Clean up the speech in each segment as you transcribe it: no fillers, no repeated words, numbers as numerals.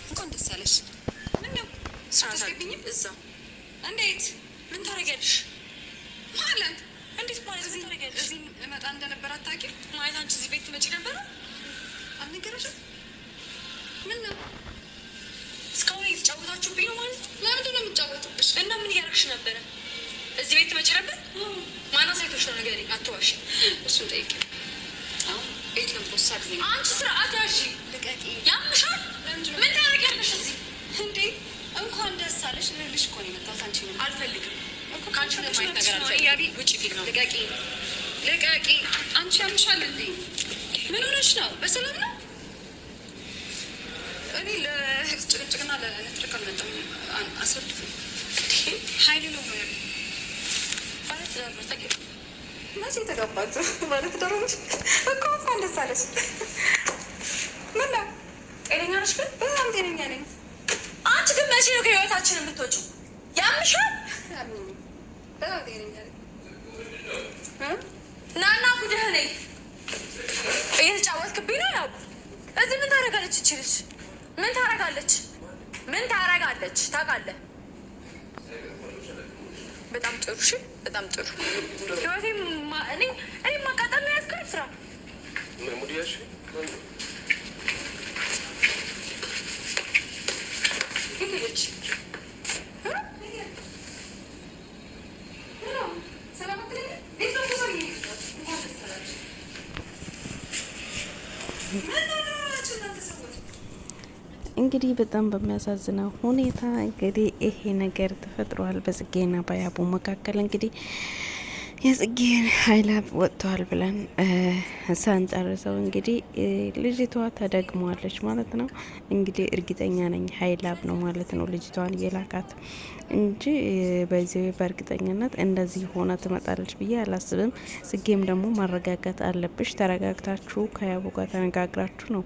እንኳን ደስ ያለሽ። ምነው ስራታስገብኝም እዛው እንዴት ምን ታደርጊያለሽ? ማለት እንዴት ማለት ምን ታደርጊያለሽ? እዚህ እመጣ እንደነበር አታውቂም ማለት? አንቺ እዚህ ቤት ትመጪ ነበር አልነገረሽም? ምነው እስካሁን እየተጫወታችሁብኝ ነው ማለት? ለምንድን ነው የምትጫወቱብሽ? እና ምን እያደረግሽ ነበረ? እዚህ ቤት ትመጪ ነበር? ማናት ሴቶች ነው ነገር አትዋሽ። እሱን ጠይቂ። አሁን ቤት ለምቦሳ አንቺ ስርዓት ያዥ። ልቀቂ። ያምሻል። ምን ታደርጊያለሽ እዚህ? እንዴ እንኳን ደስ አለሽ ልልሽ እኮ ነው የመጣሁት። አንቺ ምን አልፈልግም እኮ ካንቺ ነው ማይት ነገር አልፈልግም። ያቢ ውጪ ፊት ነው። ልቀቂ ልቀቂ። አንቺ ያምሻል እንዴ? ምን ሆነሽ ነው? በሰላም ነው? እኔ ለጭቅጭቅና ለትርክ አልመጣም። አስወድፍ ሀይል ነው ነው ማለት ለመጠቅ መቼ ተጋባችሁ? ማለት ዳሮች እኮ እንኳን ደስ አለሽ። ምን ነው ጤነኛ ነሽ? ግን በጣም ጤነኛ ነኝ። አንቺ ግን መቼ ነው ከህይወታችን የምትወጪው? ያምሻል። በጣም ጤነኛ ነኝ። ናና ጉድህ ነኝ። እየተጫወትክብኝ ነው። ያው እዚህ ምን ታደርጋለች እቺ ልጅ? ምን ታደርጋለች? ምን ታደርጋለች? ታውቃለህ? በጣም ጥሩ። እሺ በጣም ጥሩ። ህይወቴ እኔ ማቃጠል ነው ያዝከኝ ስራ ምን ሙዲያሽ ይልች እንግዲህ በጣም በሚያሳዝነው ሁኔታ እንግዲህ ይሄ ነገር ተፈጥሯል በጽጌና በያቡ መካከል። እንግዲህ የጽጌን ሀይላብ ወጥተዋል ብለን ሳንጨርሰው እንግዲህ ልጅቷ ተደግሟለች ማለት ነው። እንግዲህ እርግጠኛ ነኝ ሀይላብ ነው ማለት ነው ልጅቷን የላካት እንጂ በዚህ በእርግጠኝነት እንደዚህ ሆነ ትመጣለች ብዬ አላስብም። ጽጌም ደግሞ ማረጋጋት አለብሽ። ተረጋግታችሁ ከያቡ ጋር ተነጋግራችሁ ነው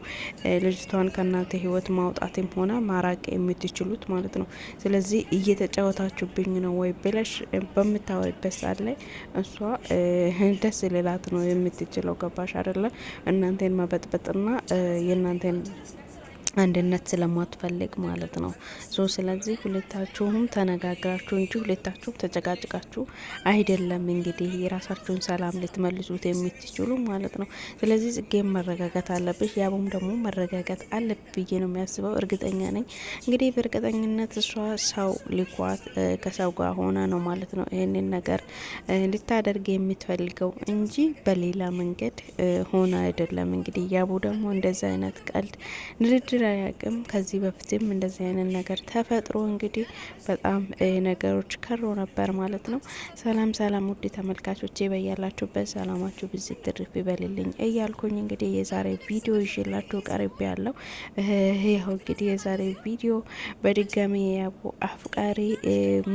ልጅቷን ከእናንተ ህይወት ማውጣትም ሆነ ማራቅ የምትችሉት ማለት ነው። ስለዚህ እየተጫወታችሁብኝ ነው ወይ ብለሽ በምታወሪበት ሰዓት ላይ እሷ ደስ ሌላት ነው የምትችለው። ገባሽ አይደለ? እናንተን መበጥበጥና የእናንተን አንድነት ስለማትፈልግ ማለት ነው። ስለዚህ ሁለታችሁም ተነጋግራችሁ እንጂ ሁለታችሁም ተጨቃጭቃችሁ አይደለም እንግዲህ የራሳችሁን ሰላም ልትመልሱት የምትችሉ ማለት ነው። ስለዚህ ጽጌም መረጋጋት አለብሽ፣ ያቡም ደግሞ መረጋጋት አለብኝ ብዬ ነው የሚያስበው። እርግጠኛ ነኝ እንግዲህ በእርግጠኝነት እሷ ሰው ልኳት ከሰው ጋር ሆና ነው ማለት ነው ይህንን ነገር ልታደርግ የምትፈልገው እንጂ በሌላ መንገድ ሆና አይደለም። እንግዲህ ያቡ ደግሞ እንደዚ አይነት ቀልድ ንድድር አያውቅም። ከዚህ በፊትም እንደዚህ አይነት ነገር ተፈጥሮ እንግዲህ በጣም ነገሮች ከሮ ነበር ማለት ነው። ሰላም ሰላም ውድ ተመልካቾቼ በያላችሁበት ሰላማችሁ ብዝት ትርፍ ይበልልኝ እያልኩኝ እንግዲህ የዛሬ ቪዲዮ ይዤላችሁ ቀርቤ ያለው ይኸው እንግዲህ የዛሬ ቪዲዮ በድጋሚ ያቡ አፍቃሪ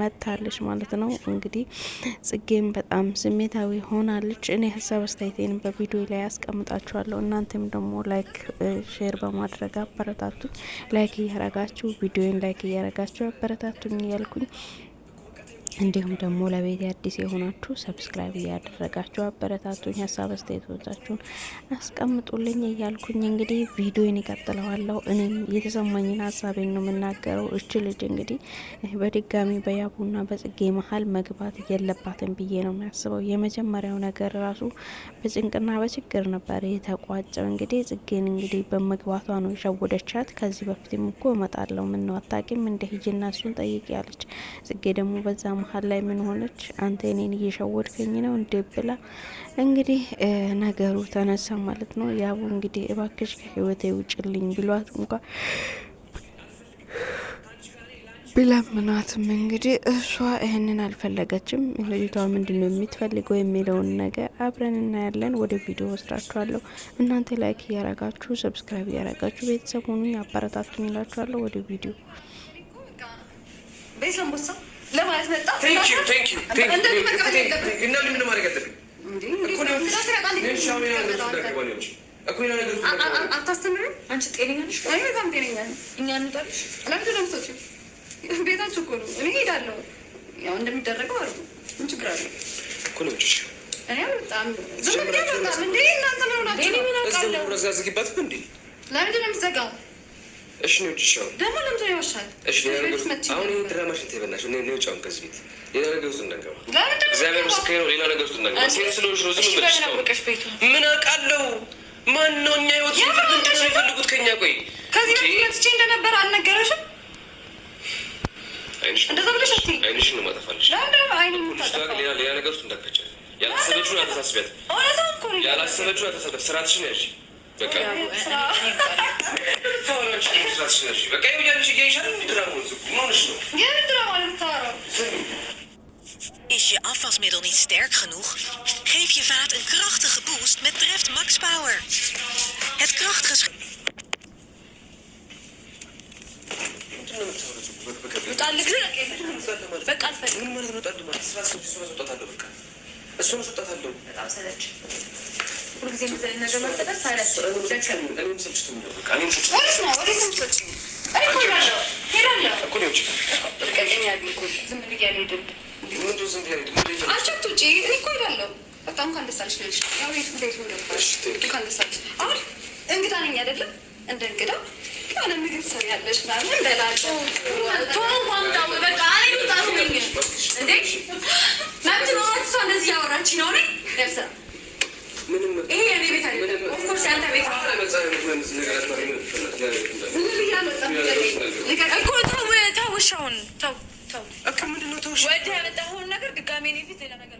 መታለች ማለት ነው። እንግዲህ ጽጌም በጣም ስሜታዊ ሆናለች። እኔ ሀሳብ አስተያየቴን በቪዲዮ ላይ ያስቀምጣችኋለሁ። እናንተም ደግሞ ላይክ ሼር በማድረግ አበረታቱኝ። ላይክ እያረጋችሁ ቪዲዮን ላይክ እያረጋችሁ አበረታቱኝ እያልኩኝ እንዲሁም ደግሞ ለቤት አዲስ የሆናችሁ ሰብስክራይብ እያደረጋችሁ አበረታቱኝ። ሀሳብ አስተያየቶቻችሁን አስቀምጡልኝ እያልኩኝ እንግዲህ ቪዲዮን ይቀጥለዋለሁ። እኔም የተሰማኝን ሀሳቤን ነው የምናገረው። እች ልጅ እንግዲህ በድጋሚ በያቡና በጽጌ መሀል መግባት የለባትም ብዬ ነው የሚያስበው። የመጀመሪያው ነገር ራሱ በጭንቅና በችግር ነበር የተቋጨው። እንግዲህ ጽጌን እንግዲህ በመግባቷ ነው የሸወደቻት። ከዚህ በፊትም እኮ እመጣለሁ ምን ነው አታውቂም እንደ ሂጂና እሱን ጠይቂ ያለች። ጽጌ ደግሞ በዛ መሀል ላይ ምን ሆነች? አንተ እኔን እየሸወድከኝ ነው እንዴ ብላ እንግዲህ ነገሩ ተነሳ ማለት ነው። ያቡ እንግዲህ እባክሽ ከህይወቴ ውጭልኝ ብሏት እንኳ ቢለምናትም እንግዲህ እሷ ይህንን አልፈለገችም። ልጅቷ ምንድን ነው የምትፈልገው የሚለውን ነገር አብረን እናያለን። ወደ ቪዲዮ ወስዳችኋለሁ። እናንተ ላይክ እያረጋችሁ ሰብስክራይብ እያረጋችሁ ቤተሰብ ሁኑ፣ አበረታቱኝ እላችኋለሁ። ወደ ቪዲዮ ለማለት መጣ። አታስተምርም? አንቺ ጤነኛ ነሽ? በጣም ጤነኛ ነኝ። እኛ እንውጣልሽ። ለምንድን ነው የምትወጪው? ቤታችሁ እኮ ነው። እኔ እሄዳለሁ። ያው እንደሚደረገው አሉ። ምን ችግር አለው እኮ ነው እንጂ እኔ በጣም ዝም ብዬ በጣም እንዴ እናንተ ነው ናችሁ። እኔ ምን አውቃለሁ? ለምንድን ነው የምትዘጋው? እሺ ነው ጭሻው ደግሞ ለምን ይወሻል? እሺ አሁን ይሄ ድራማሽን ተበላሽ ነው ነው ጫውን ከዚህ ቤት ሌላ ነገር ውስጥ እንዳንገባ እግዚአብሔር ምስክሬ ነው። ሌላ ነገር ውስጥ እንዳንገባ ሴት ስለሆንሽ ነው። ዝም ብለሽ ምን አውቃለሁ? ማን ነው እኛ ህይወት ምንድን ነው የሚፈልጉት ከኛ? ቆይ ከዚህ በፊት መጥቼ እንደነበር አልነገረሽም? እንደዛ ብለሽ አትይ። አይንሽን ነው ማጠፋልሽ። ሌላ ነገር ውስጥ እንዳትከቻ። ያላሰበችውን አታሳስቢያት። ያላሰበችውን አታሳስቢያት። ስራትሽን ያዥ በቃ። በቃ ይኸውልሽ እያይሻል ድራማውን ዝጉ። ምን ሆነሽ ነው? የምን ድራማ ነው የምታወራው? Is je afwasmiddel niet sterk genoeg? Geef je vaat een krachtige boost met Dreft Max Power. Het krachtige... በጣም እንኳን ደስ አለሽ ልልሽ ያው ቤት ቤት እንኳን ደስ አለሽ። አሁን እንግዳ ነኝ አይደለም? እንደ እንግዳ የሆነ ምግብ ሰው ያለሽ ምናምን በላቸው ዋንዳው በቃ እኔ ታሱ ነኝ እንዴ ለምን ነው እሷ እንደዚህ ያወራች ነው? እኔ ደርሰ ይሄ የኔ ቤት አይደለም። ኦፍ ኮርስ ያንተ ቤት ነው። ውሻውን ተው ተው ምንድን ነው ተውሽ? ወደ ያመጣኸውን ነገር ድጋሜ እኔ ፊት ሌላ ነገር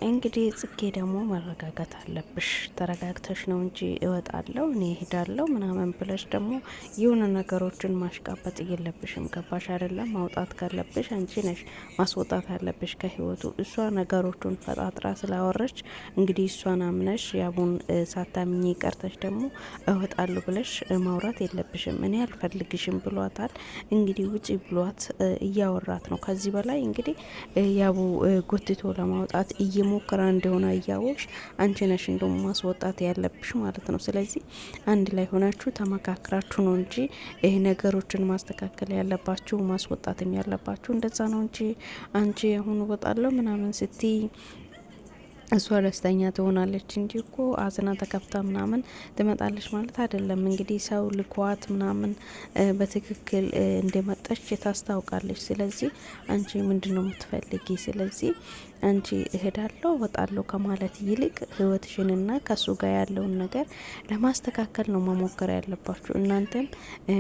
እንግዲህ ጽጌ ደግሞ መረጋጋት አለብሽ። ተረጋግተሽ ነው እንጂ እወጣለሁ እኔ እሄዳለሁ ምናምን ብለሽ ደግሞ የሆነ ነገሮችን ማሽቃበጥ የለብሽም። ገባሽ አይደለም? ማውጣት ካለብሽ አንቺ ነሽ ማስወጣት አለብሽ ከህይወቱ። እሷ ነገሮቹን ፈጣጥራ ስላወረች እንግዲህ እሷን አምነሽ ያቡን ሳታምኚ ቀርተሽ ደግሞ እወጣለሁ ብለሽ ማውራት የለብሽም። እኔ አልፈልግሽም ብሏታል። እንግዲህ ውጪ ብሏት እያወራት ነው። ከዚህ በላይ እንግዲህ ያቡ ጎትቶ ለማውጣት ሞክራ እንደሆነ እያወቅሽ አንቺ ነሽ እንደውም ማስወጣት ያለብሽ ማለት ነው። ስለዚህ አንድ ላይ ሆናችሁ ተመካክራችሁ ነው እንጂ ይሄ ነገሮችን ማስተካከል ያለባችሁ ማስወጣትም ያለባችሁ እንደዛ ነው እንጂ አንቺ አሁን እወጣለሁ ምናምን ስትይ እሷ ደስተኛ ትሆናለች እንጂ እኮ አዝና ተከፍታ ምናምን ትመጣለች ማለት አይደለም። እንግዲህ ሰው ልኳት ምናምን በትክክል እንደመጣች ታስታውቃለች። ስለዚህ አንቺ ምንድነው የምትፈልጊ? ስለዚህ አንቺ እሄዳለሁ ወጣለሁ ከማለት ይልቅ ህይወትሽንና ከሱ ጋር ያለውን ነገር ለማስተካከል ነው መሞከር ያለባችሁ። እናንተም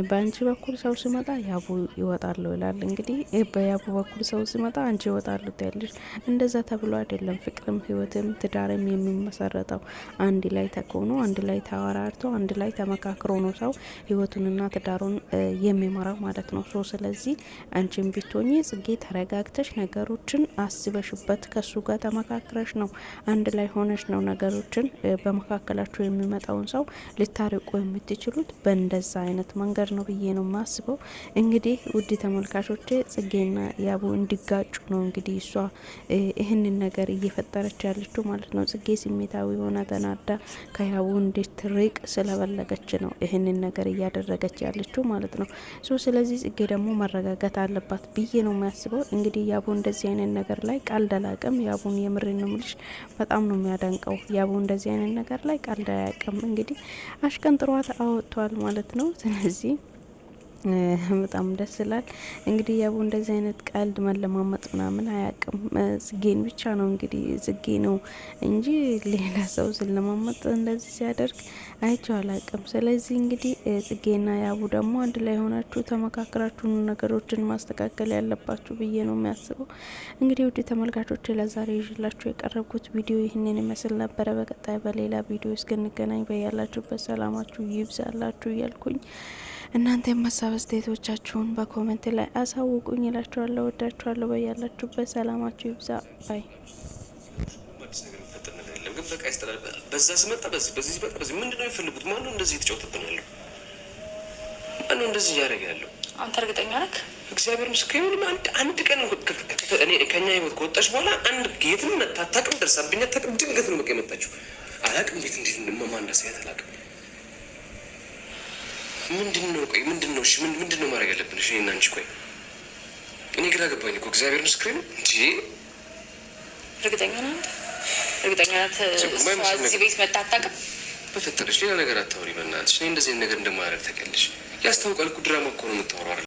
በአንቺ በኩል ሰው ሲመጣ ያቡ ይወጣሉ ይላል። እንግዲህ በያቡ በኩል ሰው ሲመጣ አንቺ ይወጣሉ ትያለሽ። እንደዛ ተብሎ አይደለም ፍቅርም ህይወትም ትዳርም የሚመሰረተው። አንድ ላይ ተኮኖ አንድ ላይ ተወራርቶ አንድ ላይ ተመካክሮ ነው ሰው ህይወቱንና ትዳሩን የሚመራው ማለት ነው። ስለዚህ አንቺም ቢትሆኚ ጽጌ ተረጋግተሽ ነገሮችን አስበሽበት ከሱ ጋር ተመካክረሽ ነው አንድ ላይ ሆነሽ ነው ነገሮችን በመካከላችሁ የሚመጣውን ሰው ልታርቁ የምትችሉት በእንደዛ አይነት መንገድ ነው ብዬ ነው ማስበው። እንግዲህ ውድ ተመልካቾቼ ጽጌና ያቡ እንዲጋጩ ነው እንግዲህ እሷ ይህንን ነገር እየፈጠረች ያለችው ማለት ነው። ጽጌ ስሜታዊ ሆና ተናዳ ከያቡ እንድትርቅ ስለፈለገች ነው ይህንን ነገር እያደረገች ያለችው ማለት ነው። ስለዚህ ጽጌ ደግሞ መረጋጋት አለባት ብዬ ነው የሚያስበው። እንግዲህ ያቡ እንደዚህ አይነት ነገር ላይ ቃልደላ ያቡን የምር ነው ምልሽ በጣም ነው የሚያደንቀው። ያቡ እንደዚህ አይነት ነገር ላይ ቀልድ አያውቅም። እንግዲህ አሽቀንጥሯት አወጥቷል ማለት ነው። ስለዚህ በጣም ደስ ይላል። እንግዲህ ያቡ እንደዚህ አይነት ቀልድ መለማመጥ ምናምን አያውቅም። ጽጌን ብቻ ነው እንግዲህ ጽጌ ነው እንጂ ሌላ ሰው ስለማመጥ እንደዚህ ሲያደርግ አይቼው አላውቅም። ስለዚህ እንግዲህ ጽጌና ያቡ ደግሞ አንድ ላይ ሆናችሁ ተመካክራችሁ ነገሮችን ማስተካከል ያለባችሁ ብዬ ነው የሚያስበው። እንግዲህ ውድ ተመልካቾች ለዛሬ ይዤላችሁ የቀረብኩት ቪዲዮ ይህንን ይመስል ነበረ። በቀጣይ በሌላ ቪዲዮ እስክንገናኝ በያላችሁበት ሰላማችሁ ይብዛላችሁ እያልኩኝ እናንተ የማሳብ አስተያየቶቻችሁን በኮሜንት ላይ አሳውቁኝ እላችኋለሁ። ወዳችኋለሁ። በያላችሁበት ሰላማችሁ ይብዛ ባይ። በዛ ስመጣ በዚህ ሲመጣ በዚህ ምንድነው የሚፈልጉት? ማነው እንደዚህ የተጫወተብን ያለው? ማነው እንደዚህ እያደረገ ያለው? አንተ እርግጠኛ ነህ? እግዚአብሔር ምስክር ይሁን። አንድ ቀን እኔ ከኛ ህይወት ከወጣች በኋላ አንድ የትም መታ አታውቅም፣ ደርሳብኝ አታውቅም። ድንገት ነው በቃ የመጣችው። አላውቅም እንዴት ማን እንዳሳያት አላውቅም። ምንድን ነው ቆይ ምንድን ነው? እሺ ምንድን ነው ማድረግ ያለብን? እሺ እኔና አንቺ ቆይ እኔ ግራ ገባኝ እኮ እግዚአብሔር ምስክሬን እንጂ እርግጠኛ ናት። እርግጠኛ ናት እዚህ ቤት መጣ አታውቅም። በፈጠረሽ ሌላ ነገር አታውሪ በእናትሽ። እኔ እንደዚህ ነገር እንደማያደርግ ተቀልሽ ያስታውቃል እኮ ድራማ እኮ ነው የምታወራው።